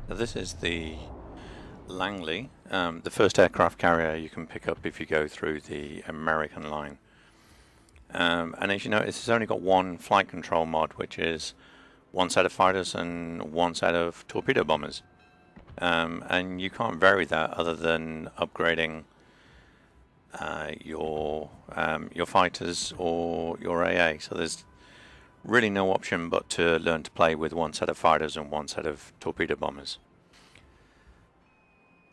Now this is the Langley, the first aircraft carrier you can pick up if you go through the American line. And as you notice, it's only got one flight control mod, which is one set of fighters and one set of torpedo bombers. And you can't vary that other than upgrading your fighters or your AA. So there's really no option but to learn to play with one set of fighters and one set of torpedo bombers.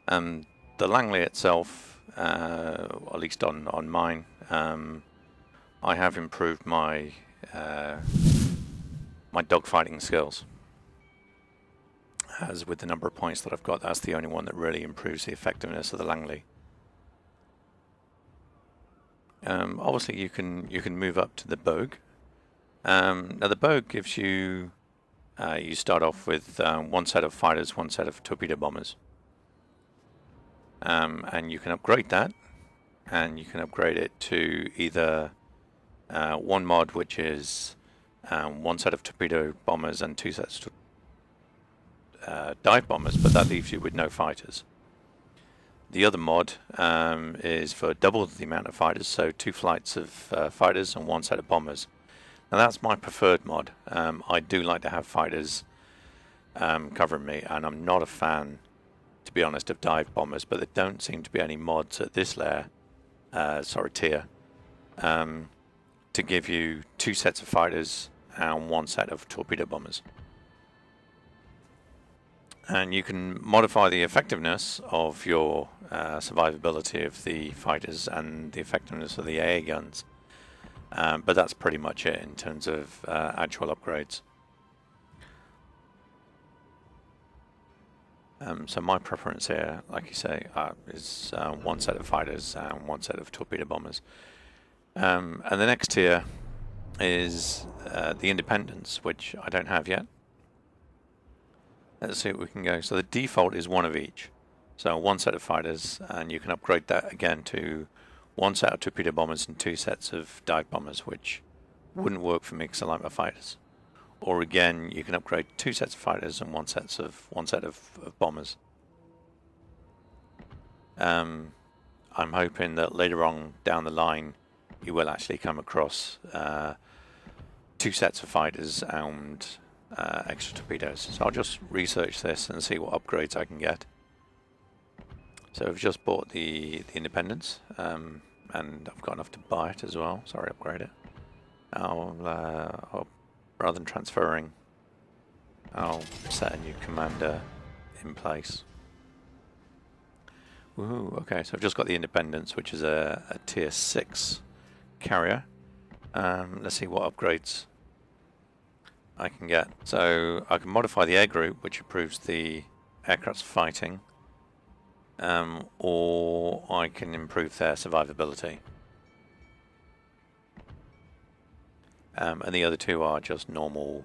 The Langley itself, at least on mine, I have improved my my dogfighting skills. As with the number of points that I've got, that's the only one that really improves the effectiveness of the Langley. Obviously, you can move up to the Bogue. Now the Bogue gives you you start off with one set of fighters, one set of torpedo bombers, and you can upgrade that, and you can upgrade it to either one mod, which is one set of torpedo bombers and two sets of dive bombers, but that leaves you with no fighters. The other mod is for double the amount of fighters, so two flights of fighters and one set of bombers. Now that's my preferred mod. I do like to have fighters covering me, and I'm not a fan, to be honest, of dive bombers, but there don't seem to be any mods at this tier, to give you two sets of fighters and one set of torpedo bombers. And you can modify the effectiveness of your survivability of the fighters and the effectiveness of the AA guns. But that's pretty much it in terms of actual upgrades. So my preference here, like you say, is one set of fighters and one set of torpedo bombers. And the next tier is the Independence, which I don't have yet. Let's see what we can go. So the default is one of each. So one set of fighters, and you can upgrade that again to one set of torpedo bombers and two sets of dive bombers, which wouldn't work for me because I like my fighters. Or again, you can upgrade two sets of fighters and one set of bombers. I'm hoping that later on down the line, you will actually come across two sets of fighters and extra torpedoes. So I'll just research this and see what upgrades I can get. So I've just bought the Independence, and I've got enough to buy it as well. Sorry, upgrade it. I'll rather than transferring, I'll set a new commander in place. Woohoo! Okay, so I've just got the Independence, which is a tier 6 carrier. Let's see what upgrades I can get. So I can modify the air group, which improves the aircraft's fighting, or I can improve their survivability. And the other two are just normal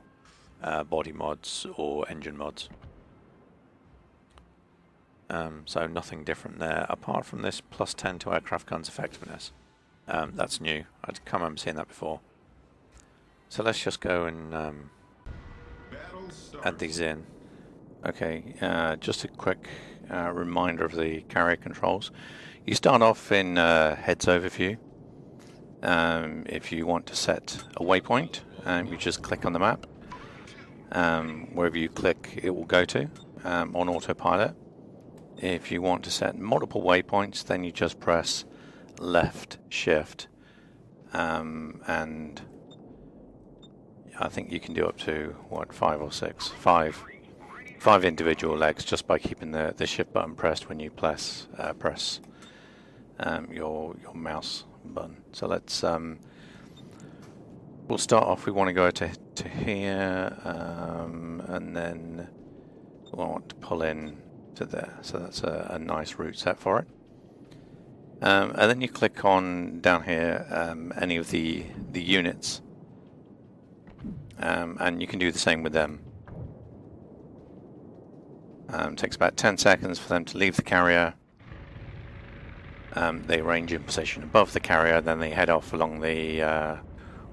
body mods or engine mods. So nothing different there, apart from this +10 to aircraft guns effectiveness. That's new. I can't remember seeing that before. So let's just go and add these in. Okay, just a quick reminder of the carrier controls. You start off in heads overview. If you want to set a waypoint, you just click on the map. Wherever you click, it will go to on autopilot. If you want to set multiple waypoints, then you just press left shift, and I think you can do up to five individual legs just by keeping the shift button pressed when you press your mouse button. So let's we'll start off. We want to go to here, and then we want to pull in to there. So that's a nice route set for it. And then you click on down here any of the units, and you can do the same with them. It takes about 10 seconds for them to leave the carrier. They range in position above the carrier, then they head off along the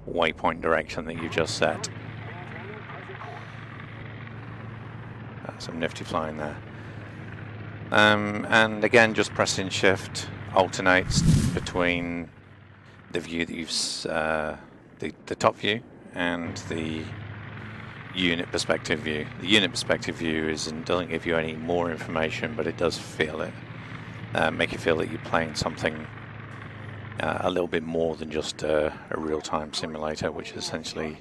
waypoint direction that you just set. some nifty flying there. And again, just pressing shift alternates between the view that you've the top view and the unit perspective view. The unit perspective view doesn't give you any more information, but it does make you feel that you're playing something a little bit more than just a real-time simulator, which is essentially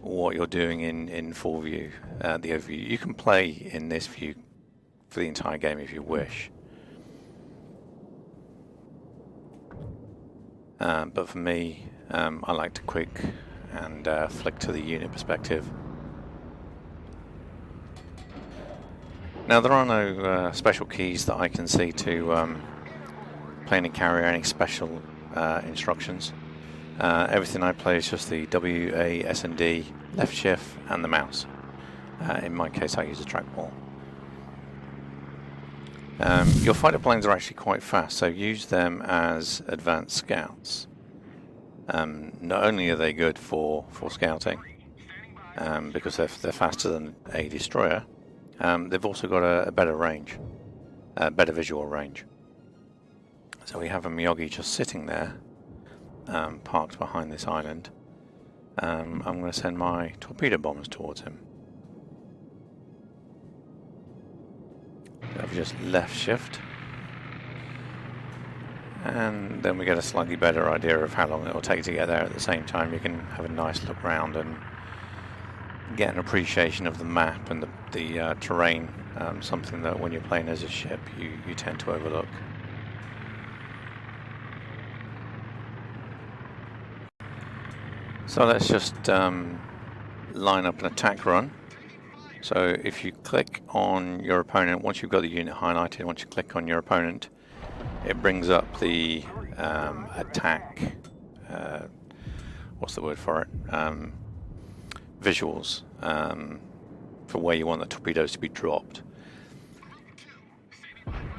what you're doing in full view, the overview. You can play in this view for the entire game if you wish. But for me, I like to quick and flick to the unit perspective. Now there are no special keys that I can see to plane and carrier, any special instructions. Everything I play is just the W, A, S and D, left shift and the mouse. In my case I use a trackball. Your fighter planes are actually quite fast, so use them as advanced scouts. Not only are they good for scouting, because they're faster than a destroyer, they've also got a better range, better visual range. So we have a Miyagi just sitting there, parked behind this island. I'm going to send my torpedo bombers towards him. So I've just left shift, and then we get a slightly better idea of how long it will take to get there. At the same time, you can have a nice look around and get an appreciation of the map and the terrain, something that when you're playing as a ship you tend to overlook. So let's just line up an attack run. So if you click on your opponent, once you've got the unit highlighted, once you click on your opponent, it brings up the attack, what's the word for it, visuals for where you want the torpedoes to be dropped.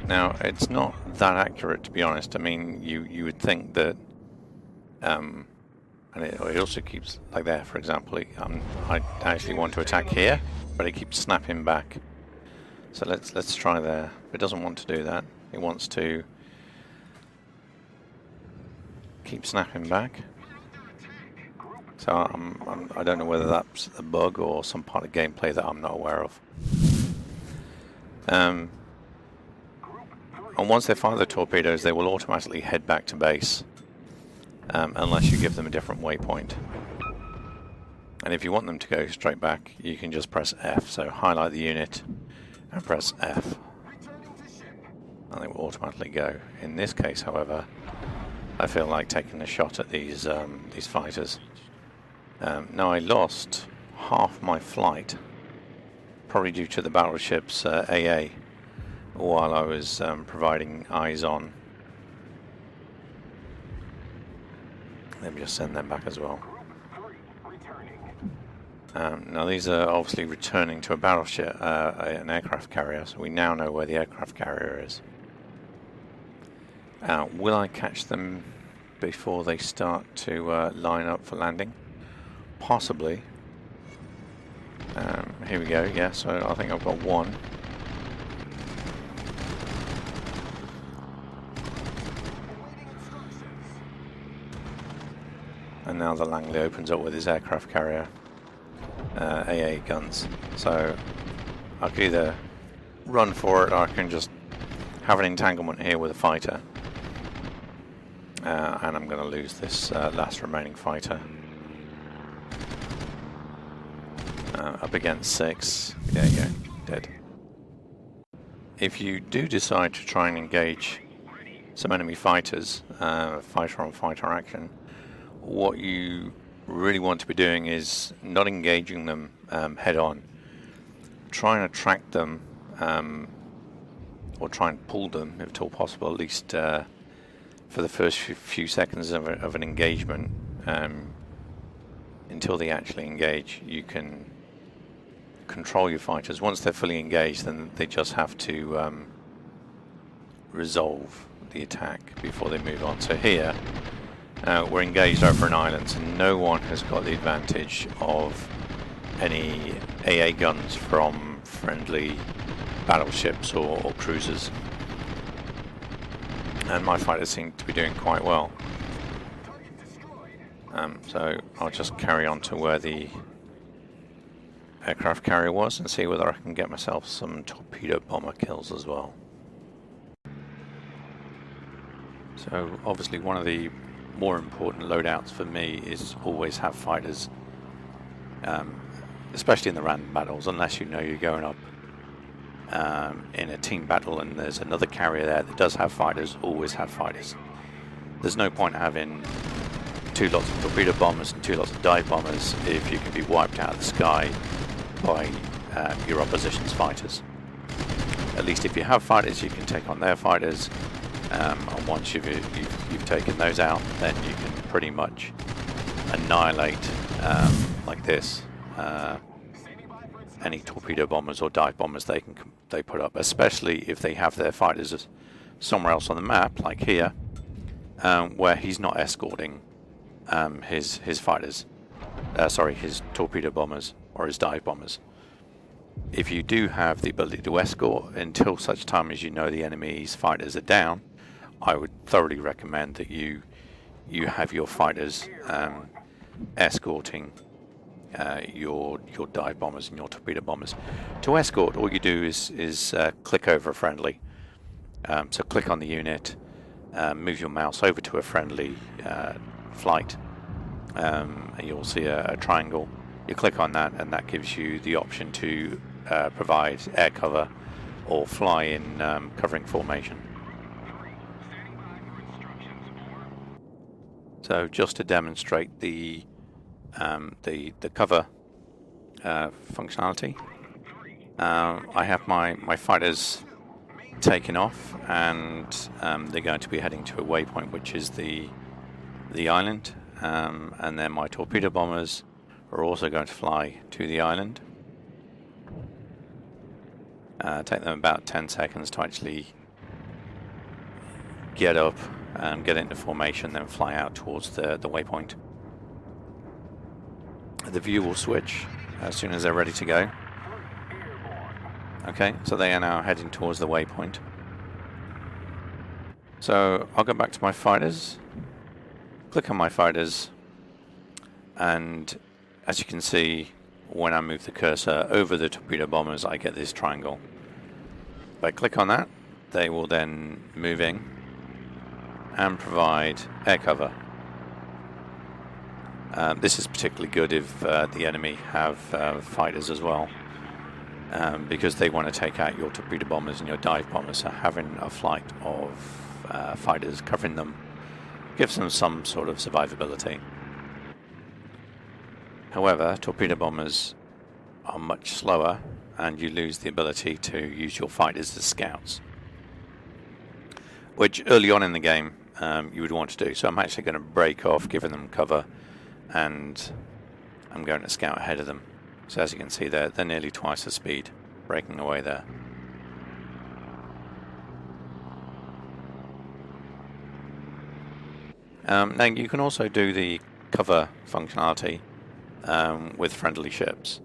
Now it's not that accurate, to be honest. I mean, you would think that, and it also keeps, like there for example, I actually want to attack here, but it keeps snapping back. So let's try there. It doesn't want to do that. It wants to keep snapping back. So I don't know whether that's a bug or some part of gameplay that I'm not aware of. And once they fire the torpedoes, they will automatically head back to base, unless you give them a different waypoint. And if you want them to go straight back, you can just press F. So highlight the unit and press F, and they will automatically go. In this case, however, I feel like taking a shot at these fighters. Now I lost half my flight, probably due to the battleship's AA, while I was providing eyes on. Let me just send them back as well. Now these are obviously returning to a battleship, an aircraft carrier, so we now know where the aircraft carrier is. Will I catch them before they start to line up for landing? Possibly. Here we go, yeah, so I think I've got one. And now the Langley opens up with his aircraft carrier AA guns. So I can either run for it, or I can just have an entanglement here with a fighter. And I'm going to lose this last remaining fighter. Up against 6. There you go, dead. If you do decide to try and engage some enemy fighters, fighter on fighter action, what you really want to be doing is not engaging them head on. Try and attract them, or try and pull them if at all possible, at least for the first few seconds of an engagement. Until they actually engage, you can control your fighters. Once they're fully engaged, then they just have to resolve the attack before they move on. So here, we're engaged over an island, so no one has got the advantage of any AA guns from friendly battleships or cruisers. And my fighters seem to be doing quite well. So I'll just carry on to where the aircraft carrier was and see whether I can get myself some torpedo bomber kills as well. So obviously one of the more important loadouts for me is always have fighters, especially in the random battles, unless you know you're going up in a team battle and there's another carrier there that does have fighters. Always have fighters. There's no point having 2 lots of torpedo bombers and 2 lots of dive bombers if you can be wiped out of the sky by your opposition's fighters. At least if you have fighters, you can take on their fighters, and once you've taken those out, then you can pretty much annihilate, like this, any torpedo bombers or dive bombers they put up, especially if they have their fighters somewhere else on the map, like here, where he's not escorting his fighters, his torpedo bombers or his dive bombers. If you do have the ability to escort until such time as you know the enemy's fighters are down, I would thoroughly recommend that you have your fighters escorting your dive bombers and your torpedo bombers. To escort, all you do is click over a friendly. So click on the unit, move your mouse over to a friendly flight, and you'll see a triangle. You click on that and that gives you the option to provide air cover or fly in covering formation. So just to demonstrate the cover functionality, I have my fighters taken off, and they're going to be heading to a waypoint, which is the island, and then my torpedo bombers are also going to fly to the island. Take them about 10 seconds to actually get up, get into formation, then fly out towards the waypoint. The view will switch as soon as they're ready to go. Okay, so they are now heading towards the waypoint. So I'll go back to my fighters, click on my fighters, and as you can see, when I move the cursor over the torpedo bombers, I get this triangle. If I click on that, they will then move in and provide air cover. This is particularly good if the enemy have fighters as well, because they want to take out your torpedo bombers and your dive bombers. So having a flight of fighters covering them gives them some sort of survivability. However, torpedo bombers are much slower and you lose the ability to use your fighters as scouts, which early on in the game you would want to do. So I'm actually going to break off, giving them cover, and I'm going to scout ahead of them. So as you can see they're nearly twice the speed, breaking away there. Now you can also do the cover functionality with friendly ships.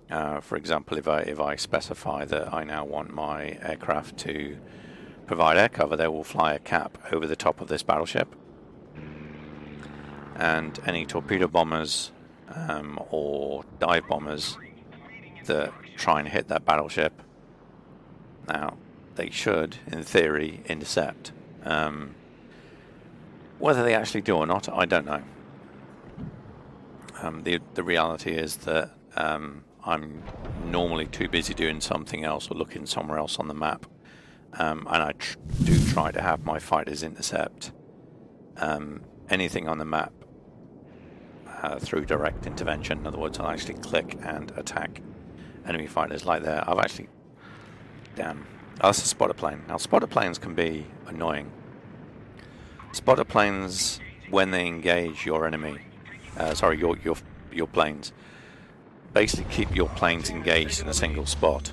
For example, if I specify that I now want my aircraft to provide air cover, they will fly a cap over the top of this battleship, and any torpedo bombers or dive bombers that try and hit that battleship, now they should, in theory, intercept. Whether they actually do or not, I don't know. The reality is that I'm normally too busy doing something else or looking somewhere else on the map, and I do try to have my fighters intercept anything on the map through direct intervention. In other words, I'll actually click and attack enemy fighters like there. I've actually... Damn. Oh, that's a spotter plane. Now, spotter planes can be annoying. Spotter planes, when they engage your enemy, your planes, basically keep your planes engaged in a single spot.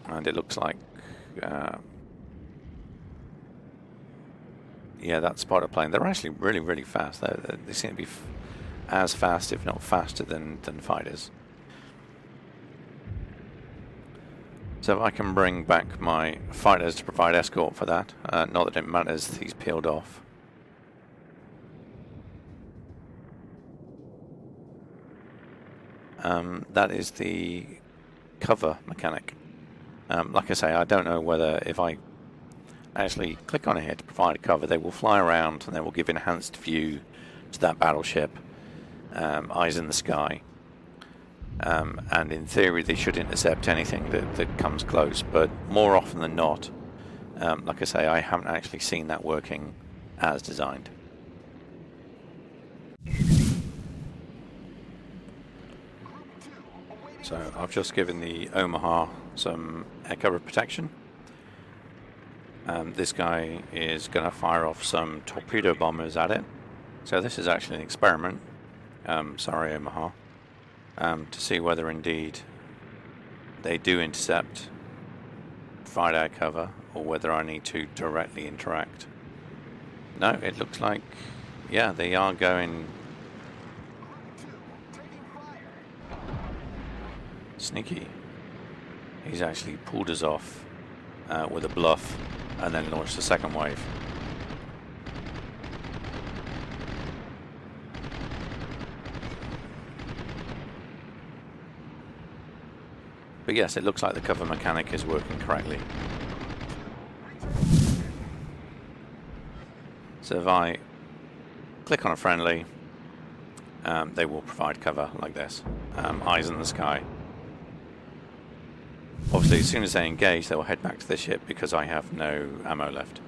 And it looks like, yeah, that spotter plane. They're actually really, really fast. They seem to be as fast, if not faster, than fighters. So I can bring back my fighters to provide escort for that. Not that it matters that he's peeled off. That is the cover mechanic. Like I say, I don't know whether if I actually click on it here to provide cover, they will fly around and they will give enhanced view to that battleship, eyes in the sky. And in theory they should intercept anything that comes close, but more often than not, like I say, I haven't actually seen that working as designed. So I've just given the Omaha some air cover protection. This guy is going to fire off some torpedo bombers at it. So this is actually an experiment, sorry Omaha, to see whether indeed they do intercept, provide air cover, or whether I need to directly interact. No, it looks like, yeah, they are going sneaky. He's actually pulled us off with a bluff and then launched the second wave. But yes, it looks like the cover mechanic is working correctly. So if I click on a friendly, they will provide cover like this. Eyes in the sky. Obviously, as soon as they engage, they will head back to the ship because I have no ammo left.